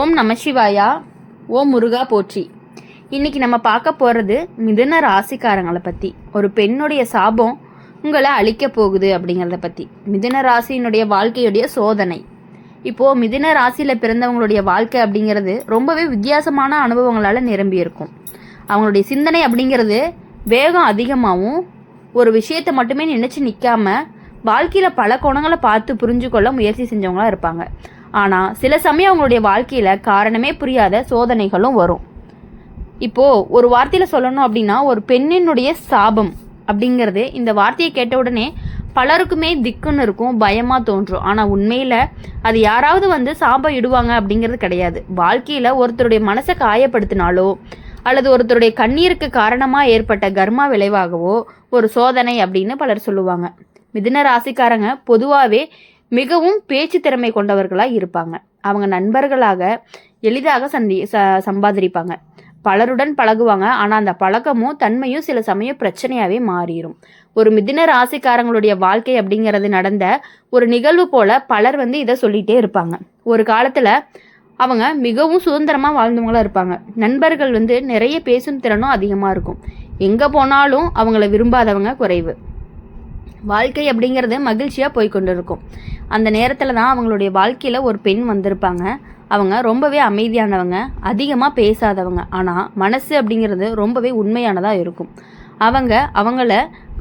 ஓம் நம சிவாயா. ஓம் முருகா போற்றி. இன்னைக்கு நம்ம பார்க்க போகிறது மிதுன ராசிக்காரங்களை பற்றி. ஒரு பெண்ணுடைய சாபம் உங்களை அழிக்க போகுது அப்படிங்கிறத பற்றி. மிதுன ராசியினுடைய வாழ்க்கையுடைய சோதனை. இப்போது மிதுன ராசியில் பிறந்தவங்களுடைய வாழ்க்கை அப்படிங்கிறது ரொம்பவே வித்தியாசமான அனுபவங்களால் நிரம்பி இருக்கும். அவங்களுடைய சிந்தனை அப்படிங்கிறது வேகம் அதிகமாகவும் ஒரு விஷயத்தை மட்டுமே நினச்சி நிற்காம வாழ்க்கையில் பல கோணங்களை பார்த்து புரிஞ்சு கொள்ள முயற்சி செஞ்சவங்களா இருப்பாங்க. ஆனால் சில சமயம் அவங்களுடைய வாழ்க்கையில் காரணமே புரியாத சோதனைகளும் வரும். இப்போது ஒரு வார்த்தையில் சொல்லணும் அப்படின்னா, ஒரு பெண்ணினுடைய சாபம் அப்படிங்கிறது, இந்த வார்த்தையை கேட்ட உடனே பலருக்குமே திக்குன்னு இருக்கும், பயமாக தோன்றும். ஆனால் உண்மையில் அது யாராவது சாபம் இடுவாங்க அப்படிங்கிறது கிடையாது. வாழ்க்கையில் ஒருத்தருடைய மனசை காயப்படுத்தினாலோ அல்லது ஒருத்தருடைய கண்ணீருக்கு காரணமாக ஏற்பட்ட கர்மா விளைவாகவோ ஒரு சோதனை அப்படின்னு பலர் சொல்லுவாங்க. மிதுன ராசிக்காரங்க பொதுவாகவே மிகவும் பேச்சு திறமை கொண்டவர்களாக இருப்பாங்க. அவங்க நண்பர்களாக எளிதாக சம்பாதிப்பாங்க. பலருடன் பழகுவாங்க. ஆனால் அந்த பழக்கமும் தன்மையும் சில சமயம் பிரச்சனையாகவே மாறிடும். ஒரு மிதுன ராசிக்காரங்களுடைய வாழ்க்கை அப்படிங்கிறது நடந்த ஒரு நிகழ்வு போல பலர் இதை சொல்லிகிட்டே இருப்பாங்க. ஒரு காலத்தில் அவங்க மிகவும் சுதந்திரமாக வாழ்ந்தவங்களாக இருப்பாங்க. நண்பர்கள் நிறைய பேசும் திறனும் அதிகமாக இருக்கும். எங்கே போனாலும் அவங்கள விரும்பாதவங்க குறைவு. வாழ்க்கை அப்படிங்கிறது மகிழ்ச்சியாக போய்கொண்டு இருக்கும். அந்த நேரத்தில் தான் அவங்களுடைய வாழ்க்கையில் ஒரு பெண் வந்திருப்பாங்க. அவங்க ரொம்பவே அமைதியானவங்க, அதிகமாக பேசாதவங்க. ஆனால் மனசு அப்படிங்கிறது ரொம்பவே உண்மையானதாக இருக்கும். அவங்கள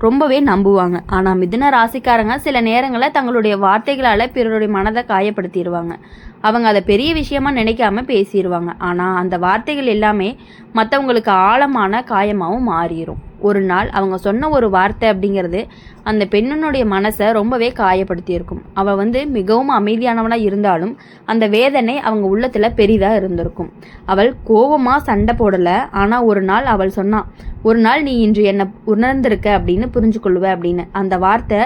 ரொம்பவே நம்புவாங்க. ஆனால் மிதுன ராசிக்காரங்க சில நேரங்களில் தங்களுடைய வார்த்தைகளால் பிறருடைய மனதை காயப்படுத்திடுவாங்க. அவங்க அதை பெரிய விஷயமா நினைக்காம பேசிடுவாங்க. ஆனால் அந்த வார்த்தைகள் எல்லாமே மற்றவங்களுக்கு ஆழமான காயமாகவும் மாறிடும். ஒரு நாள் அவங்க சொன்ன ஒரு வார்த்தை அப்படிங்கிறது அந்த பெண்ணினுடைய மனசை ரொம்பவே காயப்படுத்தியிருக்கும். அவள் மிகவும் அமைதியானவனாக இருந்தாலும் அந்த வேதனை அவங்க உள்ளத்தில் பெரிதாக இருந்திருக்கும். அவள் கோபமாக சண்டை போடலை. ஆனால் ஒரு நாள் அவள் சொன்னான், ஒரு நாள் நீ இன்று என்னை உணர்ந்திருக்க அப்படின்னு புரிஞ்சு கொள்ளுவ அப்படின்னு. அந்த வார்த்தை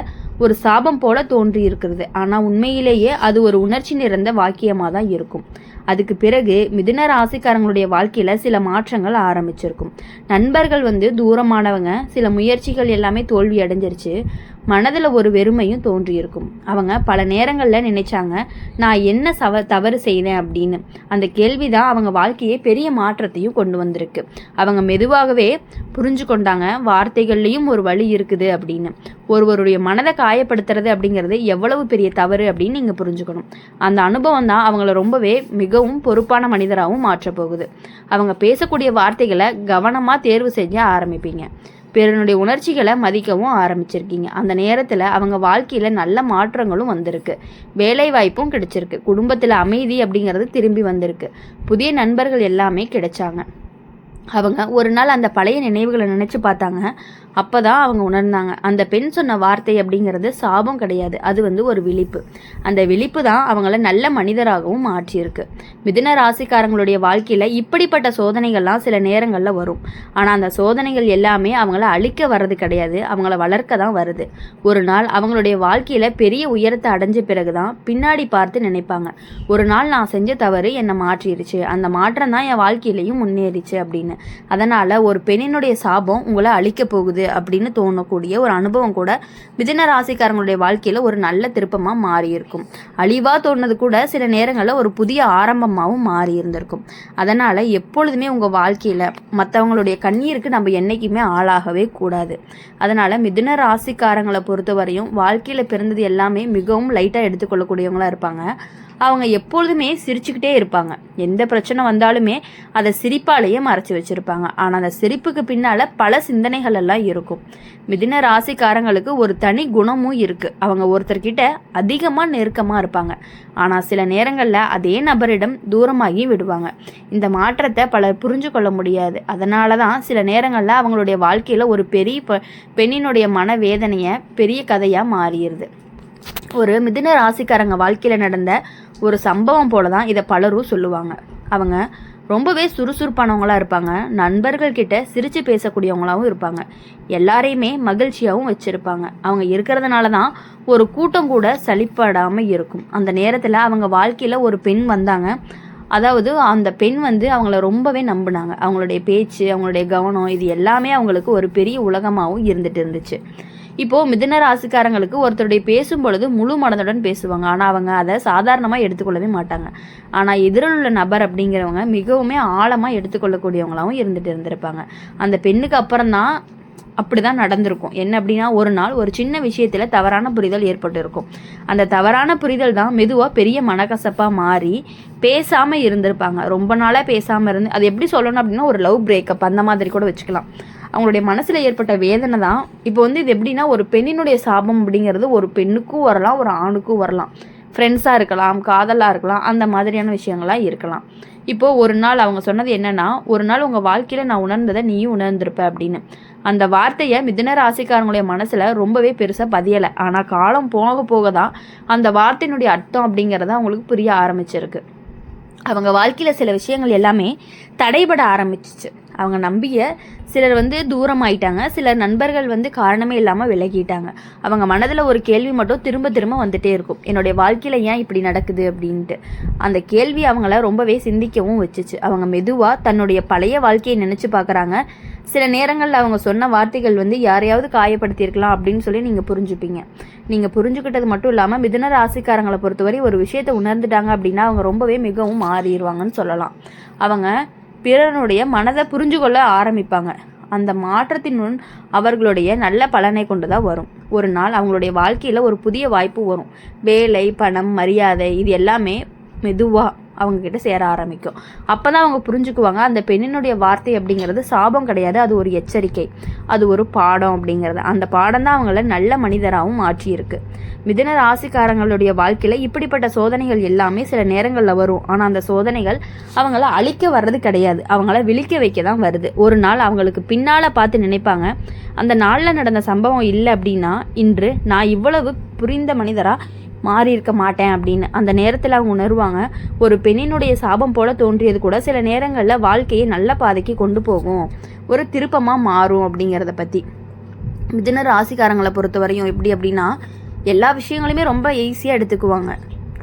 ஒரு சாபம் போல தோன்றி இருக்கிறது. ஆனால் உண்மையிலேயே அது ஒரு உணர்ச்சி நிறைந்த வாக்கியமாக தான் இருக்கும். அதுக்கு பிறகு மிதுன ராசிக்காரங்களுடைய வாழ்க்கையில் சில மாற்றங்கள் ஆரம்பிச்சிருக்கும். நண்பர்கள் தூரமானவங்க, சில முயற்சிகள் எல்லாமே தோல்வி அடைஞ்சிருச்சு. மனதில் ஒரு வெறுமையும் தோன்றியிருக்கும். அவங்க பல நேரங்களில் நினைச்சாங்க, நான் என்ன தவறு செய்தேன் அப்படின்னு. அந்த கேள்வி தான் அவங்க வாழ்க்கையை பெரிய மாற்றத்தையும் கொண்டு வந்திருக்கு. அவங்க மெதுவாகவே புரிஞ்சு கொண்டாங்க, வார்த்தைகள்லேயும் ஒரு வழி இருக்குது அப்படின்னு. ஒருவருடைய மனதை காயப்படுத்துறது அப்படிங்கிறது எவ்வளவு பெரிய தவறு அப்படின்னு நீங்கள் புரிஞ்சுக்கணும். அந்த அனுபவம் தான் அவங்கள ரொம்பவே மிகவும் பொறுப்பான மனிதராகவும் மாற்றப்போகுது. அவங்க பேசக்கூடிய வார்த்தைகளை கவனமாக தேர்வு செஞ்சு ஆரம்பிப்பீங்க. பிறனுடைய உணர்ச்சிகளை மதிக்கவும் ஆரம்பிச்சிருக்கீங்க. அந்த நேரத்தில் அவங்க வாழ்க்கையில் நல்ல மாற்றங்களும் வந்திருக்கு. வேலை வாய்ப்பும் கிடைச்சிருக்கு. குடும்பத்தில் அமைதி அப்படிங்கிறது திரும்பி வந்திருக்கு. புதிய நண்பர்கள் எல்லாமே கிடைச்சாங்க. அவங்க ஒரு நாள் அந்த பழைய நினைவுகளை நினச்சி பார்த்தாங்க. அப்போ தான் அவங்க உணர்ந்தாங்க, அந்த பெண் சொன்ன வார்த்தை அப்படிங்கிறது சாபம் கிடையாது, அது ஒரு விழிப்பு. அந்த விழிப்பு தான் அவங்கள நல்ல மனிதராகவும் மாற்றியிருக்கு. மிதுன ராசிக்காரங்களுடைய வாழ்க்கையில் இப்படிப்பட்ட சோதனைகள்லாம் சில நேரங்களில் வரும். ஆனால் அந்த சோதனைகள் எல்லாமே அவங்கள அழிக்க வர்றது கிடையாது, அவங்கள வளர்க்க தான் வருது. ஒரு நாள் அவங்களுடைய வாழ்க்கையில் பெரிய உயரத்தை அடைஞ்ச பிறகு தான் பின்னாடி பார்த்து நினைப்பாங்க, ஒரு நாள் நான் செஞ்ச தவறு என்னை மாற்றிடுச்சு, அந்த மாற்றம் தான் என் வாழ்க்கையிலையும் முன்னேறிச்சு அப்படின்னு. அதனால் ஒரு பெண்ணினுடைய சாபம் உங்களை அழிக்க போகுது அப்படின்னு தோணக்கூடிய ஒரு அனுபவம் கூட மிதுன ராசிக்காரங்களுடைய வாழ்க்கையில் ஒரு நல்ல திருப்பமாக மாறி இருக்கும். அழிவாக தோணுது கூட சில நேரங்களில் ஒரு புதிய ஆரம்பமாகவும் மாறி இருந்திருக்கும். அதனால் எப்பொழுதுமே உங்கள் வாழ்க்கையில் மற்றவங்களுடைய கண்ணீருக்கு நம்ம என்றைக்குமே ஆளாகவே கூடாது. அதனால் மிதுன ராசிக்காரங்களை பொறுத்தவரையும் வாழ்க்கையில் பிறந்தது எல்லாமே மிகவும் லைட்டாக எடுத்துக்கொள்ளக்கூடியவங்களாக இருப்பாங்க. அவங்க எப்பொழுதுமே சிரிச்சுக்கிட்டே இருப்பாங்க. எந்த பிரச்சனை வந்தாலுமே அதை சிரிப்பாலேயே மறைச்சி வச்சுருப்பாங்க. ஆனால் அந்த சிரிப்புக்கு பின்னால் பல சிந்தனைகள் எல்லாம் இருக்கும். மிதுன ராசிக்காரங்களுக்கு ஒரு தனி குணமும் இருக்குது. அவங்க ஒருத்தர்கிட்ட அதிகமாக நெருக்கமாக இருப்பாங்க. ஆனால் சில நேரங்களில் அதே நபரிடம் தூரமாகி விடுவாங்க. இந்த மாற்றத்தை பலர் புரிஞ்சு கொள்ள முடியாது. அதனால தான் சில நேரங்களில் அவங்களுடைய வாழ்க்கையில் ஒரு பெரிய பெண்ணினுடைய மனவேதனையை பெரிய கதையாக மாறிடுது. ஒரு மிதுன ராசிக்காரங்க வாழ்க்கையில் நடந்த ஒரு சம்பவம் போல தான் இதை பலரும் சொல்லுவாங்க. அவங்க ரொம்பவே சுறுசுறுப்பானவங்களாக இருப்பாங்க. நண்பர்கள்கிட்ட சிரித்து பேசக்கூடியவங்களாகவும் இருப்பாங்க. எல்லாரையுமே மகிழ்ச்சியாகவும் வச்சுருப்பாங்க. அவங்க இருக்கிறதுனால தான் ஒரு கூட்டம் கூட சலிப்படாமல் இருக்கும். அந்த நேரத்தில் அவங்க வாழ்க்கையில் ஒரு பெண் வந்தாங்க. அதாவது அந்த பெண் அவங்கள ரொம்பவே நம்பினாங்க. அவங்களுடைய பேச்சு, அவங்களுடைய கவனம், இது எல்லாமே அவங்களுக்கு ஒரு பெரிய உலகமாகவும் இருந்துட்டு இருந்துச்சு. இப்போது மிதுன ராசிக்காரங்களுக்கு ஒருத்தருடைய பேசும் பொழுது முழு மனதுடன் பேசுவாங்க. ஆனால் அவங்க அதை சாதாரணமாக எடுத்துக்கொள்ளவே மாட்டாங்க. ஆனால் எதிரில் உள்ள நபர் அப்படிங்கிறவங்க மிகவுமே ஆழமாக எடுத்துக்கொள்ளக்கூடியவங்களாகவும் இருந்திருப்பாங்க. அந்த பெண்ணுக்கு அப்புறம் தான் அப்படி தான் நடந்திருக்கும். என்ன அப்படின்னா, ஒரு நாள் ஒரு சின்ன விஷயத்தில் தவறான புரிதல் ஏற்பட்டு இருக்கும். அந்த தவறான புரிதல் தான் மெதுவாக பெரிய மனக்கசப்பாக மாறி பேசாமல் இருந்திருப்பாங்க. ரொம்ப நாளாக பேசாமல் இருந்து, அது எப்படி சொல்லணும் அப்படின்னா, ஒரு லவ் பிரேக்கப் அந்த மாதிரி கூட வச்சுக்கலாம். அவங்களுடைய மனசில் ஏற்பட்ட வேதனை தான். இப்போ இது எப்படின்னா, ஒரு பெண்ணினுடைய சாபம் அப்படிங்கிறது ஒரு பெண்ணுக்கும் வரலாம், ஒரு ஆணுக்கும் வரலாம். ஃப்ரெண்ட்ஸாக இருக்கலாம், காதலாக இருக்கலாம், அந்த மாதிரியான விஷயங்களாக இருக்கலாம். இப்போது ஒரு நாள் அவங்க சொன்னது என்னென்னா, ஒரு நாள் உங்கள் வாழ்க்கையில் நான் உணர்ந்ததை நீயும் உணர்ந்திருப்ப அப்படின்னு. அந்த வார்த்தையை மிதுன ராசிக்காரங்களுடைய மனசில் ரொம்பவே பெருசாக பதியலை. ஆனால் காலம் போக போக தான் அந்த வார்த்தையினுடைய அர்த்தம் அப்படிங்கிறத அவங்களுக்கு புரிய ஆரம்பிச்சிருக்கு. அவங்க வாழ்க்கையில் சில விஷயங்கள் எல்லாமே தடைபட ஆரம்பிச்சிச்சு. அவங்க நம்பிய சிலர் தூரம் ஆயிட்டாங்க. சிலர் நண்பர்கள் காரணமே இல்லாமல் விலகிட்டாங்க. அவங்க மனதில் ஒரு கேள்வி மட்டும் திரும்ப திரும்ப வந்துட்டே இருக்கும், என்னுடைய வாழ்க்கையில் ஏன் இப்படி நடக்குது அப்படின்ட்டு. அந்த கேள்வி அவங்கள ரொம்பவே சிந்திக்கவும் வச்சுச்சு. அவங்க மெதுவாக தன்னுடைய பழைய வாழ்க்கையை நினச்சி பார்க்குறாங்க. சில நேரங்களில் அவங்க சொன்ன வார்த்தைகள் யாரையாவது காயப்படுத்தியிருக்கலாம் அப்படின்னு சொல்லி நீங்கள் புரிஞ்சுப்பீங்க. நீங்கள் புரிஞ்சுக்கிட்டது மட்டும் இல்லாமல் மிதுன ராசிக்காரங்களை பொறுத்தவரை ஒரு விஷயத்தை உணர்ந்துட்டாங்க அப்படின்னா அவங்க ரொம்பவே மிகவும் மாறிடுவாங்கன்னு சொல்லலாம். அவங்க பிறனுடைய மனதை புரிஞ்சு கொள்ள ஆரம்பிப்பாங்க. அந்த மாற்றத்தின் முன் அவர்களுடைய நல்ல பலனை கொண்டு தான் வரும். ஒரு நாள் அவங்களுடைய வாழ்க்கையில் ஒரு புதிய வாய்ப்பு வரும். வேலை, பணம், மரியாதை, இது எல்லாமே மெதுவாக அவங்கக்கிட்ட சேர ஆரம்பிக்கும். அப்போ தான் அவங்க புரிஞ்சுக்குவாங்க, அந்த பெண்ணினுடைய வார்த்தை அப்படிங்கிறது சாபம் கிடையாது, அது ஒரு எச்சரிக்கை, அது ஒரு பாடம் அப்படிங்கிறது. அந்த பாடம் தான் அவங்கள நல்ல மனிதராகவும் மாற்றியிருக்கு. மிதுன ராசிக்காரங்களுடைய வாழ்க்கையில் இப்படிப்பட்ட சோதனைகள் எல்லாமே சில நேரங்களில் வரும். ஆனால் அந்த சோதனைகள் அவங்கள அழிக்க வர்றது கிடையாது, அவங்கள விழிக்க வைக்க தான் வருது. ஒரு நாள் அவங்களுக்கு பின்னால் பார்த்து நினைப்பாங்க, அந்த நாளில் நடந்த சம்பவம் இல்லை அப்படின்னா இன்று நான் இவ்வளவு புரிந்த மனிதராக மாறி இருக்க மாட்டேன் அப்படின்னு. அந்த நேரத்தில் அவங்க உணர்வாங்க, ஒரு பெண்ணினுடைய சாபம் போல தோன்றியது கூட சில நேரங்களில் வாழ்க்கையை நல்ல பாதைக்கு கொண்டு போகும், ஒரு திருப்பமாக மாறும் அப்படிங்கிறத பற்றி. மிதுன ராசிக்காரங்களை பொறுத்த வரையும் எப்படி அப்படின்னா, எல்லா விஷயங்களையுமே ரொம்ப ஈஸியாக எடுத்துக்குவாங்க,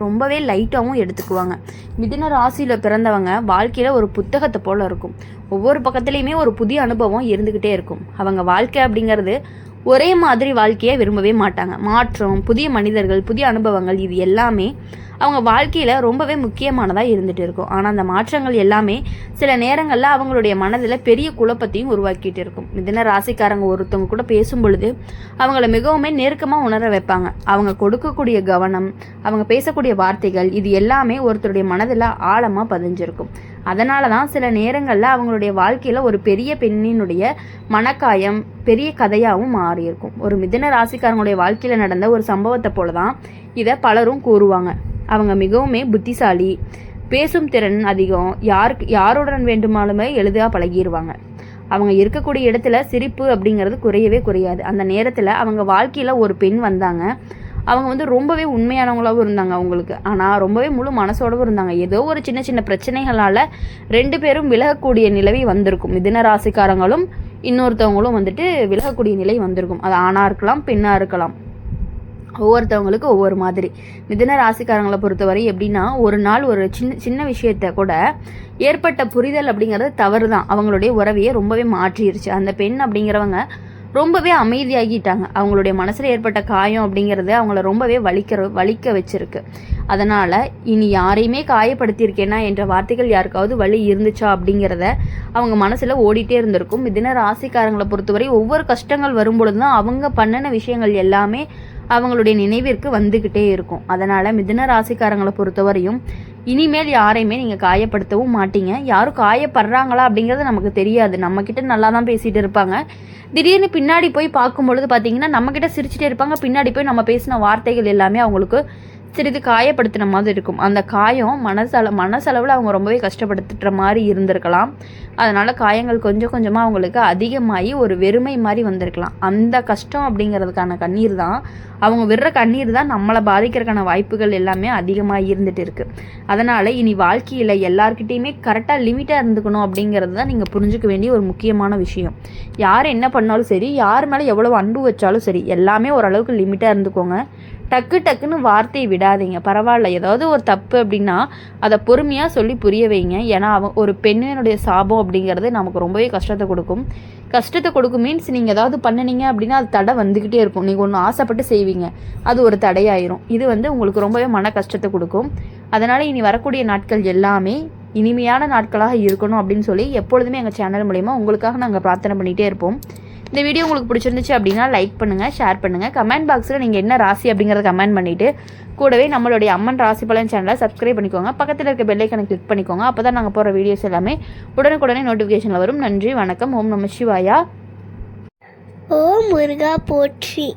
ரொம்பவே லைட்டாகவும் எடுத்துக்குவாங்க. மிதுன ராசியில் பிறந்தவங்க வாழ்க்கையில் ஒரு புத்தகத்தை போல் இருக்கும். ஒவ்வொரு பக்கத்துலேயுமே ஒரு புதிய அனுபவம் இருந்துக்கிட்டே இருக்கும். அவங்க வாழ்க்கை அப்படிங்கிறது ஒரே மாதிரி வாழ்க்கையை விரும்பவே மாட்டாங்க. மாற்றம், புதிய மனிதர்கள், புதிய அனுபவங்கள், இது எல்லாமே அவங்க வாழ்க்கையில் ரொம்பவே முக்கியமானதாக இருந்துகிட்டு இருக்கும். ஆனால் அந்த மாற்றங்கள் எல்லாமே சில நேரங்களில் அவங்களுடைய மனதில் பெரிய குழப்பத்தையும் உருவாக்கிட்டு இருக்கும். மிதுன ராசிக்காரங்க ஒருத்தவங்க கூட பேசும் பொழுது அவங்கள மிகவுமே நெருக்கமாக உணர வைப்பாங்க. அவங்க கொடுக்கக்கூடிய கவனம், அவங்க பேசக்கூடிய வார்த்தைகள், இது எல்லாமே ஒருத்தருடைய மனதில் ஆழமாக பதிஞ்சிருக்கும். அதனால தான் சில நேரங்களில் அவங்களுடைய வாழ்க்கையில் ஒரு பெரிய பெண்ணினுடைய மனக்காயம் பெரிய கதையாகவும் மாறியிருக்கும். ஒரு மிதுன ராசிக்காரங்களுடைய வாழ்க்கையில் நடந்த ஒரு சம்பவத்தை போல தான் இதை பலரும் கூறுவாங்க. அவங்க மிகவுமே புத்திசாலி, பேசும் திறன் அதிகம், யாருடன் வேண்டுமானுமே எளிதாக பழகிடுவாங்க. அவங்க இருக்கக்கூடிய இடத்துல சிரிப்பு அப்படிங்கிறது குறையவே குறையாது. அந்த நேரத்தில் அவங்க வாழ்க்கையில் ஒரு பெண் வந்தாங்க. அவங்க ரொம்பவே உண்மையானவங்களாகவும் இருந்தாங்க அவங்களுக்கு. ஆனால் ரொம்பவே முழு மனசோடவும் இருந்தாங்க. ஏதோ ஒரு சின்ன சின்ன பிரச்சனைகளால் 2 பேரும் விலகக்கூடிய நிலவி வந்திருக்கும். மிதுன ராசிக்காரங்களும் இன்னொருத்தவங்களும் விலகக்கூடிய நிலை வந்திருக்கும். அது ஆணாக இருக்கலாம், பெண்ணாக இருக்கலாம், ஒவ்வொருத்தவங்களுக்கு ஒவ்வொரு மாதிரி. மிதுன ராசிக்காரங்களை பொறுத்தவரை எப்படின்னா, ஒரு நாள் ஒரு சின்ன விஷயத்த கூட ஏற்பட்ட புரிதல் அப்படிங்கிறது தவறு தான் அவங்களுடைய உறவையை ரொம்பவே மாற்றிருச்சு. அந்த பெண் அப்படிங்கிறவங்க ரொம்பவே அமைதியாகிட்டாங்க. அவங்களுடைய மனசில் ஏற்பட்ட காயம் அப்படிங்கிறது அவங்கள ரொம்பவே வலிக்க வச்சிருக்கு. அதனால் இனி யாரையுமே காயப்படுத்தியிருக்கேனா என்ற வார்த்தைகள் யாருக்காவது வலி இருந்துச்சா அப்படிங்கிறத அவங்க மனசில் ஓடிட்டே இருந்திருக்கும். மிதுன ராசிக்காரங்களை பொறுத்தவரை ஒவ்வொரு கஷ்டங்கள் வரும்பொழுது தான் அவங்க பண்ணின விஷயங்கள் எல்லாமே அவங்களுடைய நினைவிற்கு வந்துக்கிட்டே இருக்கும். அதனால் மிதுன ராசிக்காரங்களை பொறுத்தவரையும் இனிமேல் யாரையுமே நீங்கள் காயப்படுத்தவும் மாட்டீங்க. யாரும் காயப்படுறாங்களா அப்படிங்கிறது நமக்கு தெரியாது. நம்மக்கிட்ட நல்லா தான் பேசிகிட்டு இருப்பாங்க. திடீர்னு பின்னாடி போய் பார்க்கும்பொழுது பார்த்தீங்கன்னா நம்மக்கிட்ட சிரிச்சுட்டே இருப்பாங்க. பின்னாடி போய் நம்ம பேசின வார்த்தைகள் எல்லாமே அவங்களுக்கு சிறிது காயப்படுத்தின மாதிரி இருக்கும். அந்த காயம் மனசளவில் அவங்க ரொம்பவே கஷ்டப்படுத்துகிற மாதிரி இருந்திருக்கலாம். அதனால் காயங்கள் கொஞ்சம் கொஞ்சமாக அவங்களுக்கு அதிகமாகி ஒரு வெறுமை மாதிரி வந்திருக்கலாம். அந்த கஷ்டம் அப்படிங்கிறதுக்கான கண்ணீர் தான், அவங்க விடுற கண்ணீர் தான் நம்மளை பாதிக்கிறதுக்கான வாய்ப்புகள் எல்லாமே அதிகமாக இருந்துகிட்டு இருக்குது. அதனால் இனி வாழ்க்கையில் எல்லாருக்கிட்டேயுமே கரெக்டாக லிமிட்டாக இருந்துக்கணும் அப்படிங்கிறது தான் நீங்கள் புரிஞ்சுக்க வேண்டிய ஒரு முக்கியமான விஷயம். யார் என்ன பண்ணாலும் சரி, யார் மேலே எவ்வளோ அன்பு வச்சாலும் சரி, எல்லாமே ஓரளவுக்கு லிமிட்டாக இருந்துக்கோங்க. டக்குன்னு வார்த்தையை விடாதீங்க. பரவாயில்ல, ஏதாவது ஒரு தப்பு அப்படின்னா அதை பொறுமையாக சொல்லி புரிய வைங்க. ஏன்னா ஒரு பெண்ணினுடைய சாபம் அப்படிங்கிறது நமக்கு ரொம்பவே கஷ்டத்தை கொடுக்கும் மீன்ஸ் நீங்கள் ஏதாவது பண்ணினீங்க அப்படின்னா அது தடை வந்துக்கிட்டே இருக்கும். நீங்கள் ஒன்று ஆசைப்பட்டு செய்வீங்க, அது ஒரு தடையாயிரும். இது உங்களுக்கு ரொம்பவே மன கஷ்டத்தை கொடுக்கும். அதனால் இனி வரக்கூடிய நாட்கள் எல்லாமே இனிமையான நாட்களாக இருக்கணும் அப்படின்னு சொல்லி எப்பொழுதுமே எங்கள் சேனல் மூலிமா உங்களுக்காக நாங்கள் பிரார்த்தனை பண்ணிகிட்டே இருப்போம். இந்த வீடியோ உங்களுக்கு பிடிச்சிருந்துச்சு அப்படின்னா லைக் பண்ணுங்கள், ஷேர் பண்ணுங்கள். கமெண்ட் பாக்ஸில் நீங்கள் என்ன ராசி அப்படிங்கிறத கமெண்ட் பண்ணிவிட்டு கூடவே நம்மளுடைய அம்மன் ராசி பலன் சேனலை சப்ஸ்கிரைப் பண்ணிக்கோங்க. பக்கத்தில் இருக்க பெல் ஐக்கனை கிளிக் பண்ணிக்கோங்க. அப்போ தான் நாங்கள் போகிற வீடியோஸ் எல்லாமே உடனுக்குடனே நோட்டிஃபிகேஷனில் வரும். நன்றி, வணக்கம். ஓம் நம சிவாயா. ஓம் முருகா போற்றி.